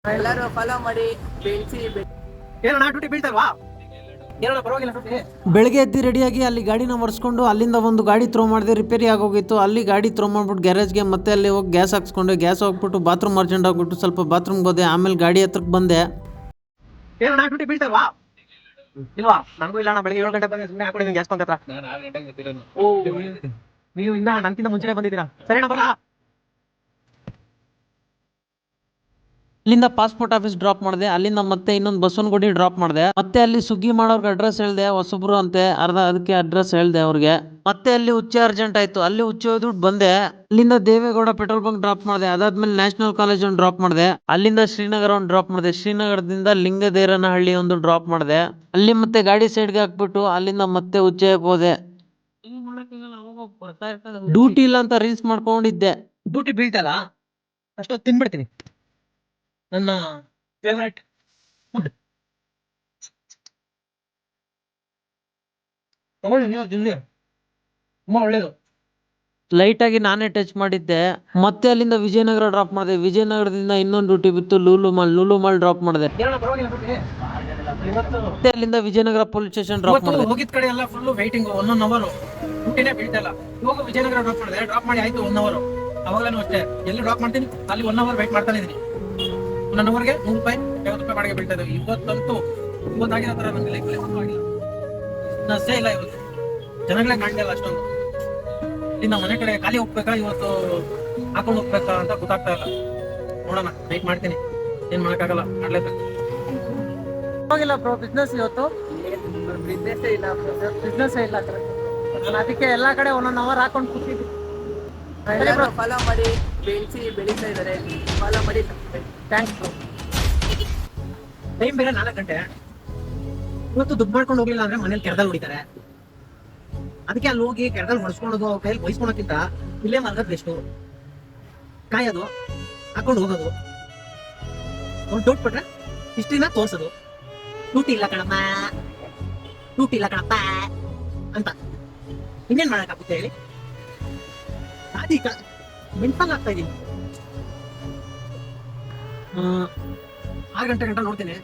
ಎಲ್ಲರೂ ಫಾಲೋ ಮಾಡಿ ಬೆಳೆಸಿ ಏನಣ್ಣ ಡ್ಯೂಟಿ ಬೀಳ್ತಲ್ವಾ? ಏನಣ್ಣ ಪರವಾಗಿಲ್ಲ ಡ್ಯೂಟಿ. ಬೆಳಗ್ಗೆ ಎದ್ದು ರೆಡಿಯಾಗಿ ಅಲ್ಲಿ ಗಾಡಿನ ಒರೆಸ್ಕೊಂಡು ಅಲ್ಲಿಂದ ಒಂದು ಗಾಡಿ ಥ್ರೋ ಮಾಡಿದೆ, ರಿಪೇರಿ ಆಗೋಗಿತ್ತು. ಅಲ್ಲಿ ಗಾಡಿ ಥ್ರೋ ಮಾಡ್ಬಿಟ್ಟು ಗ್ಯಾರೇಜ್ಗೆ ಮತ್ತೆ ಅಲ್ಲಿ ಹೋಗಿ ಗ್ಯಾಸ್ ಹಾಕ್ಸ್ಕೊಂಡೆ. ಗ್ಯಾಸ್ ಹೋಗ್ಬಿಟ್ಟು ಬಾತ್ರೂಮ್ ಅರ್ಜೆಂಟ್ ಆಗ್ಬಿಟ್ಟು ಸ್ವಲ್ಪ ಬಾತ್ರೂಮ್ಗೆ ಹೋದೆ. ಆಮೇಲೆ ಗಾಡಿ ಹತ್ರಕ್ಕೆ ಬಂದೆ. ಏನಣ್ಣ ಡ್ಯೂಟಿ ಬೀಳ್ತಲ್ವಾ? ಇಲ್ವಾ? ನನಗೂ ಇಲ್ಲ ಅಣ್ಣ, ಬೆಳಗ್ಗೆ 7 ಗಂಟೆ ಬಂದೆ, ಸುಮ್ಮನೆ ಹಾಕೊಂಡಿದ್ದೀನಿ ಗ್ಯಾಸ್ ಬಂದ ಹತ್ರ. ಓ, ನೀವು ಇನ್ನ ನನಗಿಂತ ಮುಂಚೆನೇ ಬಂದಿದ್ದೀರಾ? ಸರಿನಾ ಬರ. ಅಲ್ಲಿಂದ ಪಾಸ್ಪೋರ್ಟ್ ಆಫೀಸ್ ಡ್ರಾಪ್ ಮಾಡಿದೆ. ಅಲ್ಲಿಂದ ಮತ್ತೆ ಇನ್ನೊಂದು ಬಸವನಗುಡಿ ಡ್ರಾಪ್ ಮಾಡಿದೆ. ಮತ್ತೆ ಅಲ್ಲಿ ಸುಗ್ಗಿ ಮಾಡೋರ್ಗೆ ಅಡ್ರೆಸ್ ಹೇಳ್ದೆ, ಹೊಸಬ್ರು ಅಂತೆ ಅದಕ್ಕೆ ಅಡ್ರೆಸ್ ಹೇಳ್ದೆ ಅವ್ರಿಗೆ. ಮತ್ತೆ ಅಲ್ಲಿ ಹುಚ್ಚೆ ಅರ್ಜೆಂಟ್ ಆಯ್ತು, ಅಲ್ಲಿ ಹುಚ್ಚೆ ಹೋದ್ಬಿಟ್ಟು ಬಂದೆ. ಅಲ್ಲಿಂದ ದೇವೇಗೌಡ ಪೆಟ್ರೋಲ್ ಬಂಕ್ ಡ್ರಾಪ್ ಮಾಡಿದೆ. ಅದಾದ್ಮೇಲೆ ನ್ಯಾಷನಲ್ ಕಾಲೇಜ್ ಒಂದು ಡ್ರಾಪ್ ಮಾಡಿದೆ. ಅಲ್ಲಿಂದ ಶ್ರೀನಗರ ಒಂದು ಡ್ರಾಪ್ ಮಾಡಿದೆ. ಶ್ರೀನಗರದಿಂದ ಲಿಂಗದೇರನಹಳ್ಳಿ ಒಂದು ಡ್ರಾಪ್ ಮಾಡಿದೆ. ಅಲ್ಲಿ ಮತ್ತೆ ಗಾಡಿ ಸೈಡ್ಗೆ ಹಾಕ್ಬಿಟ್ಟು ಅಲ್ಲಿಂದ ಮತ್ತೆ ಉಜ್ಜಯಕ್ಕೆ ಹೋದೆ. ಡ್ಯೂಟಿ ಇಲ್ಲ ಅಂತ ರೀಲ್ಸ್ ಮಾಡ್ಕೊಂಡಿದ್ದೆ. ಡ್ಯೂಟಿ ಬೀಳ್ತಲ್ಲ ಅಷ್ಟೊತ್ತು ತಿನ್ಬಿಡ್ತೀನಿ ನನ್ನ ಫೇವರೇಟ್ ಫುಡ್. ತಗೊಳ್ಳಿ ನೀವು ತಿನ್ನಿ, ತುಂಬಾ ಒಳ್ಳೇದು. ಲೈಟ್ ಆಗಿ ನಾನೇ ಟಚ್ ಮಾಡಿದ್ದೆ. ಮತ್ತೆ ಅಲ್ಲಿಂದ ವಿಜಯನಗರ ಡ್ರಾಪ್ ಮಾಡಿದೆ. ವಿಜಯನಗರದಿಂದ ಇನ್ನೊಂದು ಡ್ಯೂಟಿ ಬಿತ್ತು, ಲೂಲು ಮಾಲ್ ಡ್ರಾಪ್ ಮಾಡಿದೆ. ಏನಣ್ಣ ಪರವಾಗಿಲ್ಲ ಡ್ಯೂಟಿ. ಇವತ್ತು ಮತ್ತೆ ಅಲ್ಲಿಂದ ವಿಜಯನಗರ ಪೊಲೀಸ್ ಸ್ಟೇಷನ್ ಡ್ರಾಪ್ ಮಾಡಿದೆ. ಹೋಗಿದ ಕಡೆ ಎಲ್ಲ ಫುಲ್ ವೈಟಿಂಗ್, 1 ಅವರ್ ಡ್ಯೂಟಿನೇ ಬೀಳ್ತಲ್ಲ. ಇವಾಗ ವಿಜಯನಗರ ಡ್ರಾಪ್ ಮಾಡಿದೆ, ಡ್ರಾಪ್ ಮಾಡಿ ಆಯ್ತು 1 ಅವರ್. ಅವಾಗಲೂ ಅಷ್ಟೇ, ಎಲ್ಲಿ ಡ್ರಾಪ್ ಮಾಡ್ತೀನಿ ಅಲ್ಲಿ 1 ಅವರ್ ವೆಯ್ಟ್ ಮಾಡ್ತಾನೆ ಇದೀನಿ. 1 ಅವರ್ಗೆ 100 ರೂಪಾಯಿ 50 ರೂಪಾಯಿ ಬಾಡಿಗೆ ಬೀಳ್ತಾ ಇದ್ದೀವಿ. ಇವತ್ತಾಗಿರೋ ತರ ನನಗೆ ಲೈಫ್ ಆಗಿಲ್ಲ. ನಷ್ಟೇ ಇಲ್ಲ ಇವತ್ತು, ಜನಗಳೇ ಕಾಣ್ಲಿಲ್ಲ ಅಷ್ಟೊಂದು. ಇನ್ನು ಮನೆ ಕಡೆ ಖಾಲಿ ಹೋಗ್ಬೇಕಾ ಇವತ್ತು ಹಾಕೊಂಡು ಹೋಗ್ಬೇಕಾ ಅಂತ ಗೊತ್ತಾಗ್ತಾ ಇಲ್ಲ. ನೋಡೋಣ, ವೆಯ್ಟ್ ಮಾಡ್ತೀನಿ. ಏನ್ ಮಾಡಕ್ಕಾಗಲ್ಲ, ಮಾಡ್ಲೇಬೇಕು. ಹೋಗಿಲ್ಲ ಬ್ರೋ, ಬಿಸ್ನೆಸ್ ಇವತ್ತು ಬಿಸ್ನೆಸ್ ಇಲ್ಲ, ಬಿಸ್ನೆಸ್ ಇಲ್ಲ. ನಾನು ಅದಕ್ಕೆ ಎಲ್ಲಾ ಕಡೆ 1 ಅವರ್ ಹಾಕೊಂಡು ಕೂತಿದ್ದೆ. ಎಲ್ಲರೂ ಫಾಲೋ ಮಾಡಿ ಬೆಳೀತಾ ಇದ್ದಾರೆ, ಫಾಲೋ ಮಾಡಿ. Thanks bro. ಟೈಮ್ ಬೇರೆ 4 ಗಂಟೆ. ಇವತ್ತು ದುಡ್ಡು ಮಾಡ್ಕೊಂಡು ಹೋಗಿಲ್ಲ ಅಂದ್ರೆ ಮನೇಲಿ ಕೆರೆದಲ್ಲಿ ಹೊಡಿತಾರೆ. ಅದಕ್ಕೆ ಅಲ್ಲಿ ಹೋಗಿ ಕೆರೆದಲ್ಲಿ ಹೊಡ್ಸ್ಕೊಳ್ಳೋದು, ಕೈಯಲ್ಲಿ ಬಯಸ್ಕೊಳಕ್ಕಿಂತ ಇಲ್ಲೇ ಮಲ್ಗದ್ ಬೆಸ್ಟು. ಕಾಯೋದು, ಹಾಕೊಂಡು ಹೋಗೋದು, ಒಂದು ಡೌಟ್ ಪಟ್ರೆ ಹಿಸ್ಟ್ರಿನ ತೋರ್ಸೋದು. ಡ್ಯೂಟಿ ಇಲ್ಲ ಕಣಪ್ಪ, ಡ್ಯೂಟಿ ಇಲ್ಲ ಕಣಪ್ಪ ಅಂತ ಇನ್ನೇನ್ ಮಾಡಕ್ಕಾಗುತ್ತೆ ಹೇಳಿ? ಅದೀಗ ಮೆಂಟಲ್ ಆಗ್ತಾ ಇದೀನಿ. 6 ಗಂಟೆ ನೋಡ್ತೀನಿ,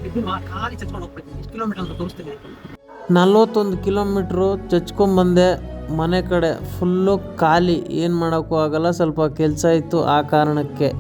ಇದ್ದು ಖಾಲಿ ಚಚ್ಕೊಂಡು ಹೋಗ್ಬೇಕು. ಎಷ್ಟು ಕಿಲೋಮೀಟರ್ ಅಂತ ತೋರಿಸ್ತೀನಿ. 41 ಕಿಲೋಮೀಟ್ರು ಚಚ್ಕೊಂಬಂದೆ. ಮನೆ ಕಡೆ ಫುಲ್ಲು ಖಾಲಿ, ಏನು ಮಾಡೋಕ್ಕೂ ಆಗಲ್ಲ. ಸ್ವಲ್ಪ ಕೆಲಸ ಇತ್ತು, ಆ ಕಾರಣಕ್ಕೆ.